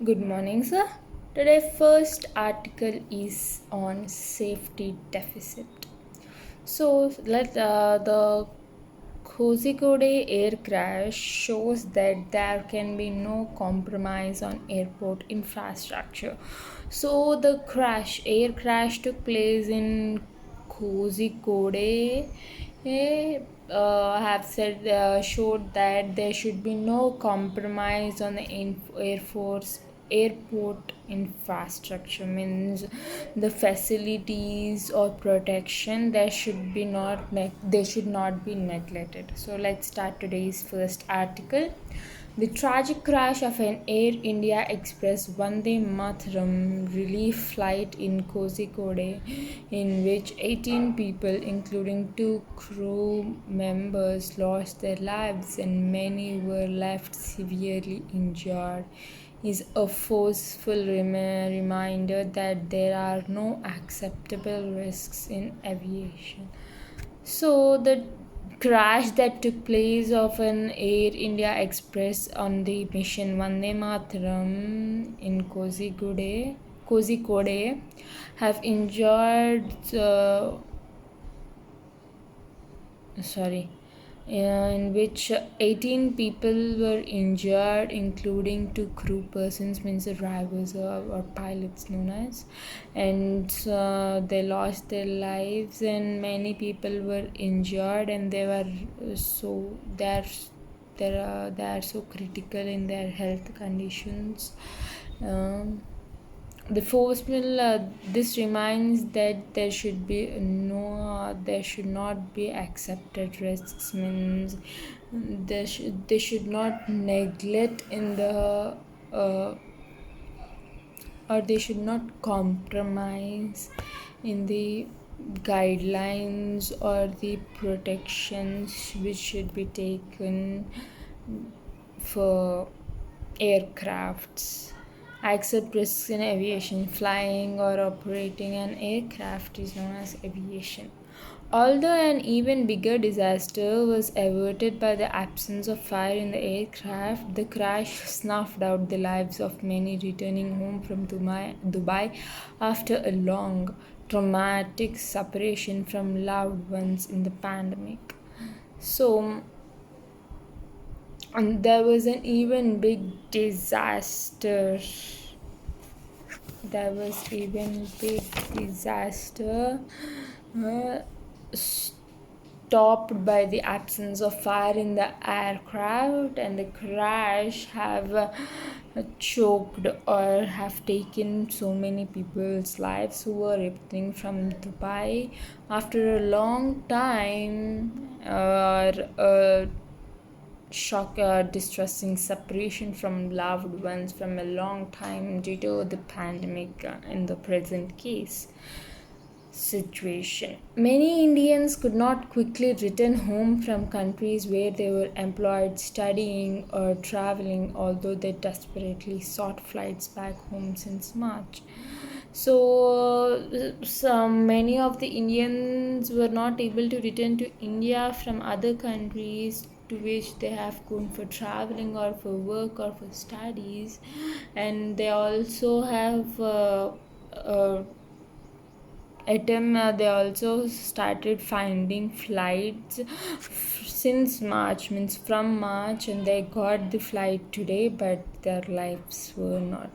Good morning, sir. Today, first article is on safety deficit. So, the Kozhikode air crash shows that there can be no compromise on airport infrastructure. So, the air crash took place in Kozhikode. Have said showed that there should be no compromise on the air force airport infrastructure, means the facilities or protection there should be they should not be neglected. So let's start today's first article. The tragic crash of an Air India Express Vande Mataram relief flight in Kozhikode, in which 18 people, including two crew members, lost their lives and many were left severely injured, is a forceful reminder that there are no acceptable risks in aviation. So the crash that took place of an Air India Express on the mission Vande Mataram in Kozhikode, have injured. Sorry. In which 18 people were injured, including two crew persons, means the drivers or pilots known as, and they lost their lives, and many people were injured, and they are so critical in their health conditions. The forceful this reminds that there should not be accepted risks, means they should not neglect in the or they should not compromise in the guidelines or the protections which should be taken for aircrafts. Accept risks in aviation. Flying or operating an aircraft is known as aviation. Although an even bigger disaster was averted by the absence of fire in the aircraft, the crash snuffed out the lives of many returning home from Dubai after a long, traumatic separation from loved ones in the pandemic. So, and there was an even big disaster. There was even big disaster. uh, Stopped by the absence of fire in the aircraft, and the crash have choked or have taken so many people's lives who were returning from Dubai after a long time, or shock distressing separation from loved ones from a long time due to the pandemic in the present case situation. Many Indians could not quickly return home from countries where they were employed, studying, or traveling, although they desperately sought flights back home since March. So, many of the Indians were not able to return to India from other countries to which they have gone for traveling or for work or for studies, and they also have they also started finding flights since March, means from March, and they got the flight today, but their lives were not.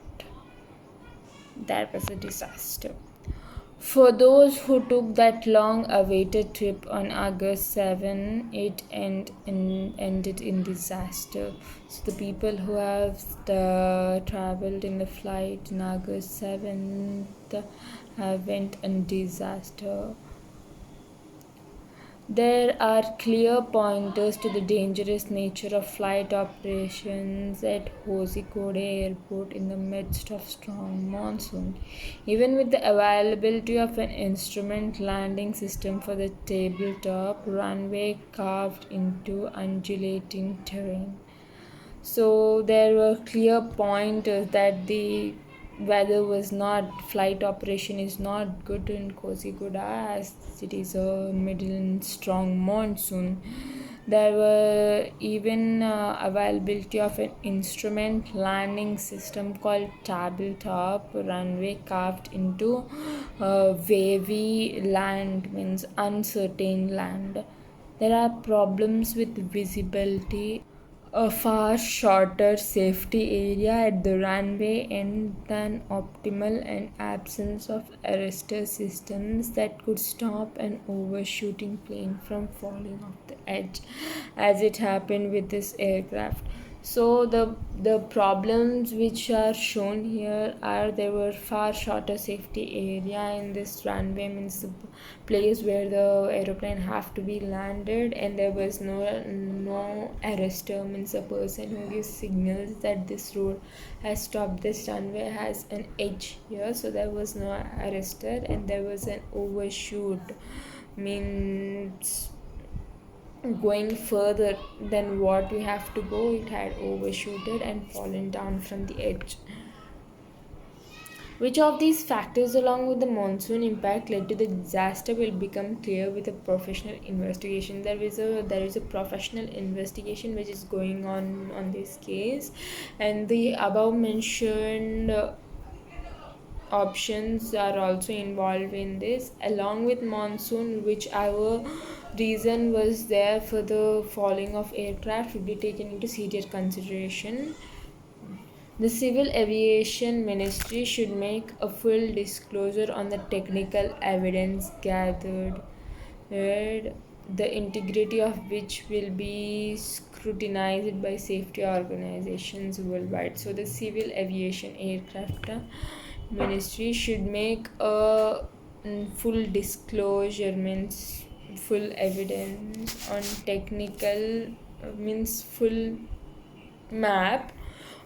That was a disaster. For those who took that long awaited trip on August 7, ended in disaster. So, the people who have traveled in the flight on August 7th went in disaster. There are clear pointers to the dangerous nature of flight operations at Kozhikode Airport in the midst of strong monsoon. Even with the availability of an instrument landing system for the tabletop runway carved into undulating terrain. So there were clear pointers that the weather was not, flight operation is not good in Kozhikode as it is a middle and strong monsoon. There were even availability of an instrument landing system called tabletop runway carved into wavy land, means uncertain land. There are problems with visibility, a far shorter safety area at the runway end than optimal, and absence of arrestor systems that could stop an overshooting plane from falling off the edge, as it happened with this aircraft. So the problems which are shown here are there were far shorter safety area in this runway, means the place where the aeroplane have to be landed, and there was no arrestor, means a person who gives signals that this road has stopped, this runway has an edge here. So there was no arrestor, and there was an overshoot, means going further than what we have to go, it had overshooted and fallen down from the edge. Which of these factors, along with the monsoon impact, led to the disaster will become clear with a professional investigation. There is a professional investigation which is going on this case, and the above mentioned options are also involved in this, along with monsoon. Whichever reason was there for the falling of aircraft will be taken into serious consideration. The Civil Aviation Ministry should make a full disclosure on the technical evidence gathered, the integrity of which will be scrutinized by safety organizations worldwide. So, the Civil Aviation Aircraft Ministry should make a full disclosure, means full evidence on technical, means full map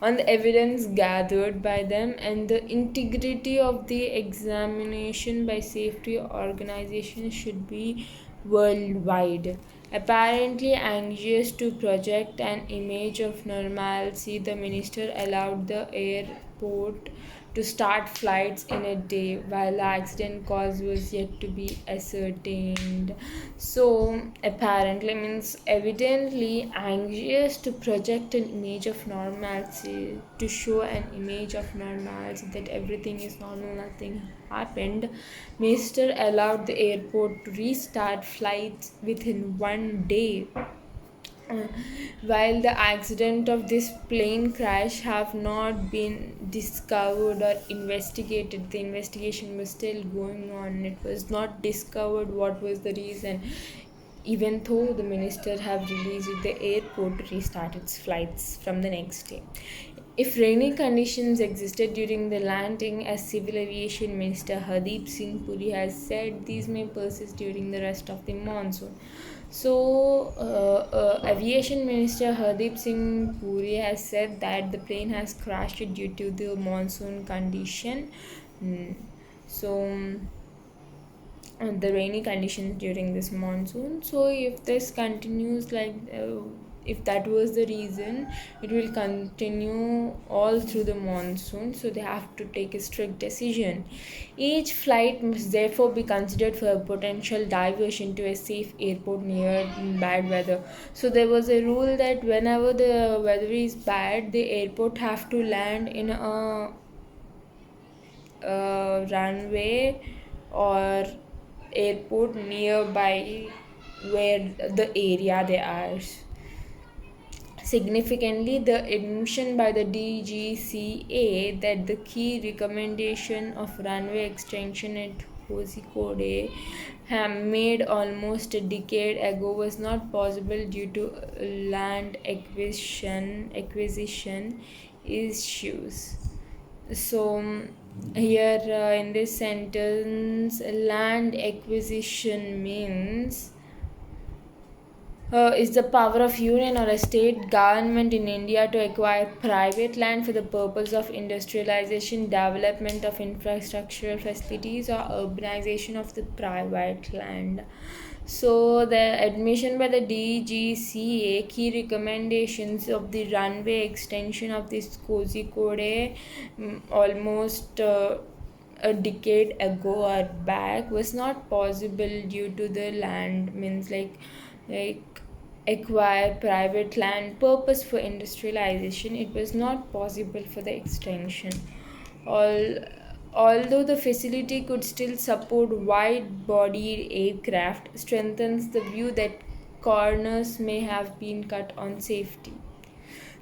on the evidence gathered by them, and the integrity of the examination by safety organizations should be worldwide. Apparently anxious to project an image of normalcy, the minister allowed the airport to start flights in a day while the accident cause was yet to be ascertained. So apparently, means evidently anxious to project an image of normalcy, to show an image of normalcy that everything is normal, nothing happened, minister allowed the airport to restart flights within 1 day. Uh, while the accident of this plane crash have not been discovered or investigated, the investigation was still going on. It was not discovered what was the reason, even though the minister have released the airport to restart its flights from the next day. If rainy conditions existed during the landing, as Civil Aviation Minister Hardeep Singh Puri has said, these may persist during the rest of the monsoon. So, Aviation Minister Hardeep Singh Puri has said that the plane has crashed due to the monsoon condition. Mm. So, the rainy conditions during this monsoon. So if this continues if that was the reason, it will continue all through the monsoon, so they have to take a strict decision. Each flight must therefore be considered for a potential diversion to a safe airport near bad weather. So there was a rule that whenever the weather is bad, the airport have to land in a runway or airport nearby where the area they are. Significantly, the admission by the DGCA that the key recommendation of runway extension at Kozhikode made almost a decade ago was not possible due to land acquisition issues. So here in this sentence, land acquisition means is the power of union or a state government in India to acquire private land for the purpose of industrialization, development of infrastructural facilities, or urbanization of the private land. So the admission by the DGCA key recommendations of the runway extension of this Kozhikode almost a decade ago or back was not possible due to the land, means like acquire private land purpose for industrialization, it was not possible for the extension. All, although the facility could still support wide-bodied aircraft, strengthens the view that corners may have been cut on safety.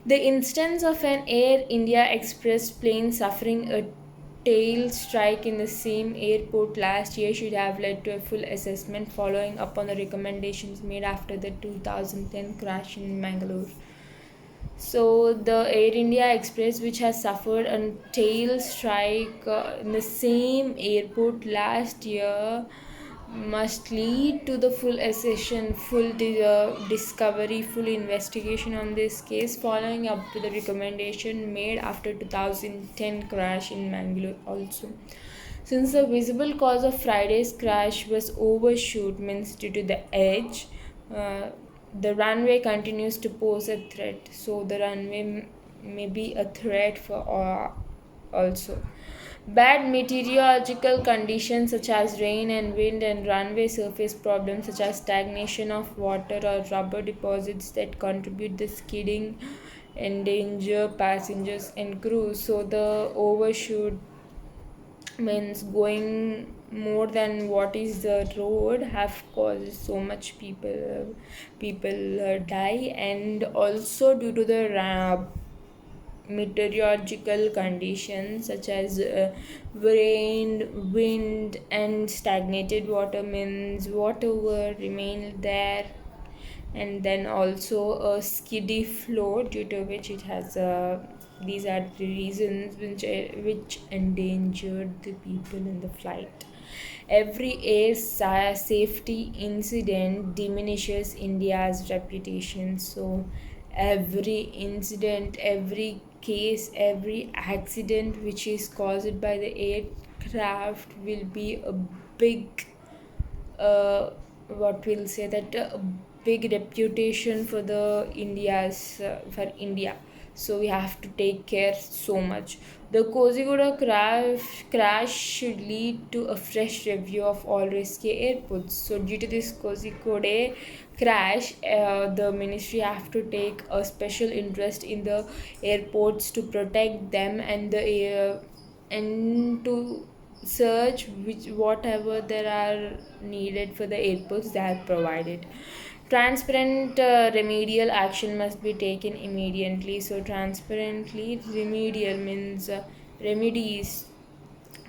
The instance of an Air India Express plane suffering a tail strike in the same airport last year should have led to a full assessment following up on the recommendations made after the 2010 crash in Mangalore. So, the Air India Express, which has suffered a tail strike in the same airport last year, must lead to the full accession, discovery, full investigation on this case, following up to the recommendation made after 2010 crash in Mangalore also. Since the visible cause of Friday's crash was overshoot, means due to the edge, uh, the runway continues to pose a threat. So the runway may be a threat for also. Bad meteorological conditions such as rain and wind and runway surface problems such as stagnation of water or rubber deposits that contribute the skidding endanger passengers and crew. So the overshoot means going more than what is the road have caused so much people die, and also due to the meteorological conditions such as rain, wind, and stagnated water means water will remain there, and then also a skiddy flow due to which it has these are the reasons which endangered the people in the flight. Every safety incident diminishes India's reputation. So every incident, every case, every accident which is caused by the aircraft will be a big what we'll say that big reputation for the India's for India. So we have to take care so much. The Kozhikode crash should lead to a fresh review of all risky airports. So due to this Kozhikode crash, the ministry have to take a special interest in the airports to protect them, and the and to search which whatever there are needed for the airports they are provided. Transparent remedial action must be taken immediately. So transparently remedial means remedies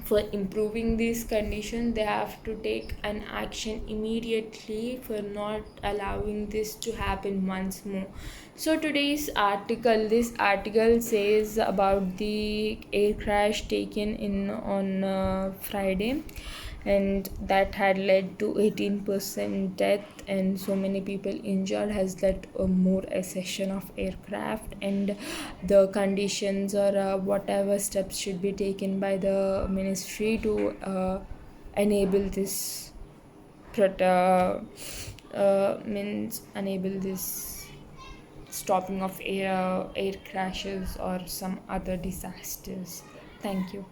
for improving this condition, they have to take an action immediately for not allowing this to happen once more. So today's article, this article says about the air crash taken in on Friday, and that had led to 18% death and so many people injured, has led to a more accession of aircraft, and the conditions or whatever steps should be taken by the ministry to enable this means enable this stopping of air crashes or some other disasters. Thank you.